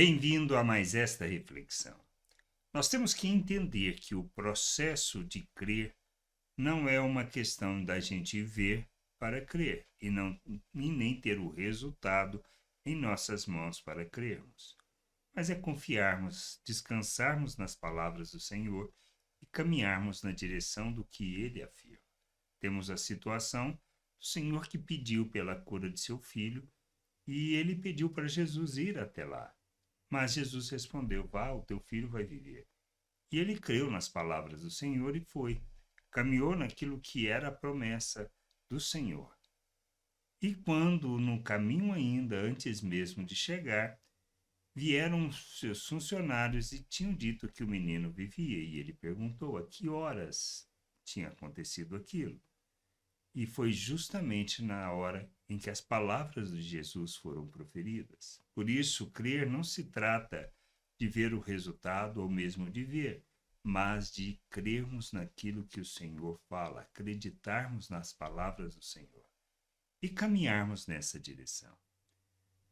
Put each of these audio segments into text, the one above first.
Bem-vindo a mais esta reflexão. Nós temos que entender que o processo de crer não é uma questão da gente ver para crer e nem ter o resultado em nossas mãos para crermos, mas é confiarmos, descansarmos nas palavras do Senhor e caminharmos na direção do que Ele afirma. Temos a situação do Senhor que pediu pela cura de seu filho e ele pediu para Jesus ir até lá. Mas Jesus respondeu: vá, o teu filho vai viver. E ele creu nas palavras do Senhor e foi. Caminhou naquilo que era a promessa do Senhor. E quando, no caminho ainda, antes mesmo de chegar, vieram seus funcionários e tinham dito que o menino vivia. E ele perguntou a que horas tinha acontecido aquilo. E foi justamente na hora em que as palavras de Jesus foram proferidas. Por isso, crer não se trata de ver o resultado ou mesmo de ver, mas de crermos naquilo que o Senhor fala, acreditarmos nas palavras do Senhor e caminharmos nessa direção.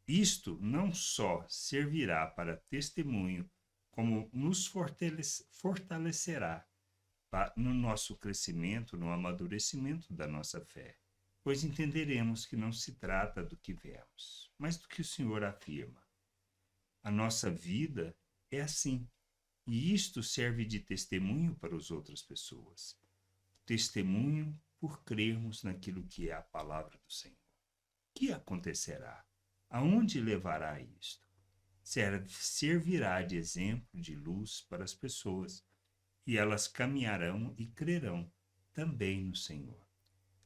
Isto não só servirá para testemunho, como nos fortalecerá no nosso crescimento, no amadurecimento da nossa fé, pois entenderemos que não se trata do que vemos, mas do que o Senhor afirma. A nossa vida é assim, e isto serve de testemunho para as outras pessoas. Testemunho por crermos naquilo que é a palavra do Senhor. O que acontecerá? Aonde levará isto? Servirá de exemplo, de luz para as pessoas, e elas caminharão e crerão também no Senhor.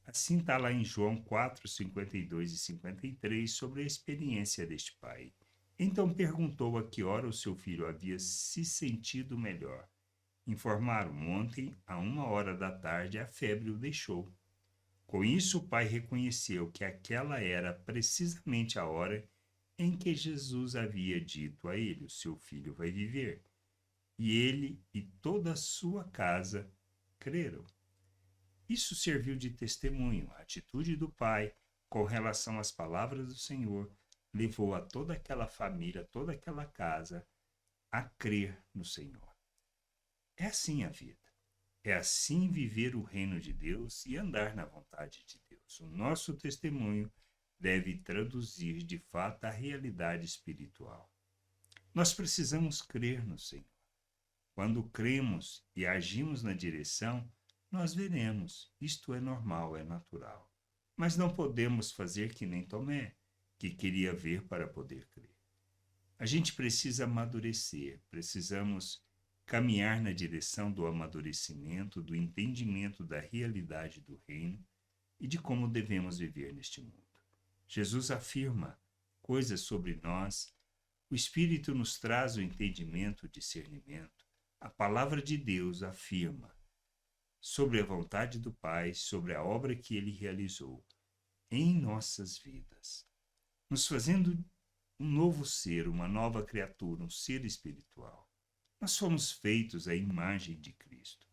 Assim está lá em João 4, 52 e 53 sobre a experiência deste pai. Então perguntou a que hora o seu filho havia se sentido melhor. Informaram: ontem, a 1 hora da tarde, a febre o deixou. Com isso, o pai reconheceu que aquela era precisamente a hora em que Jesus havia dito a ele: o seu filho vai viver. E ele e toda a sua casa creram. Isso serviu de testemunho. A atitude do pai com relação às palavras do Senhor levou a toda aquela família, toda aquela casa a crer no Senhor. É assim a vida. É assim viver o reino de Deus e andar na vontade de Deus. O nosso testemunho deve traduzir de fato a realidade espiritual. Nós precisamos crer no Senhor. Quando cremos e agimos na direção, nós veremos. Isto é normal, é natural. Mas não podemos fazer que nem Tomé, que queria ver para poder crer. A gente precisa amadurecer, precisamos caminhar na direção do amadurecimento, do entendimento da realidade do reino e de como devemos viver neste mundo. Jesus afirma coisas sobre nós, o Espírito nos traz o entendimento, o discernimento. A palavra de Deus afirma sobre a vontade do Pai, sobre a obra que Ele realizou em nossas vidas, nos fazendo um novo ser, uma nova criatura, um ser espiritual. Nós fomos feitos à imagem de Cristo.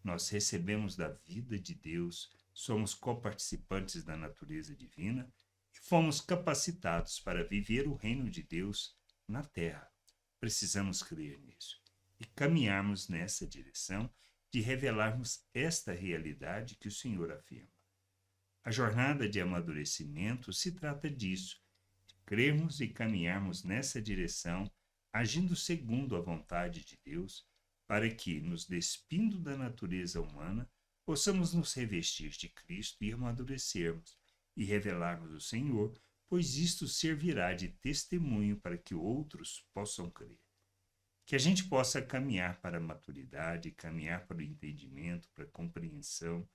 Nós recebemos da vida de Deus, somos coparticipantes da natureza divina e fomos capacitados para viver o reino de Deus na terra. Precisamos crer nisso e caminharmos nessa direção de revelarmos esta realidade que o Senhor afirma. A jornada de amadurecimento se trata disso, de crermos e caminharmos nessa direção, agindo segundo a vontade de Deus, para que, nos despindo da natureza humana, possamos nos revestir de Cristo e amadurecermos e revelarmos o Senhor, pois isto servirá de testemunho para que outros possam crer. Que a gente possa caminhar para a maturidade, caminhar para o entendimento, para a compreensão,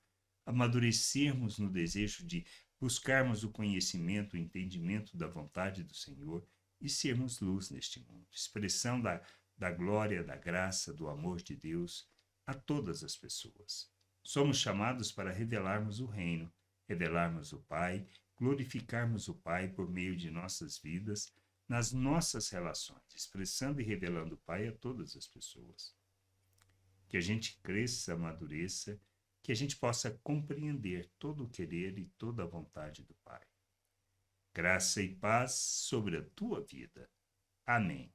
amadurecermos no desejo de buscarmos o conhecimento, o entendimento da vontade do Senhor e sermos luz neste mundo, expressão da glória, da graça, do amor de Deus a todas as pessoas. Somos chamados para revelarmos o reino, revelarmos o Pai, glorificarmos o Pai por meio de nossas vidas, nas nossas relações, expressando e revelando o Pai a todas as pessoas. Que a gente cresça, amadureça, que a gente possa compreender todo o querer e toda a vontade do Pai. Graça e paz sobre a tua vida. Amém.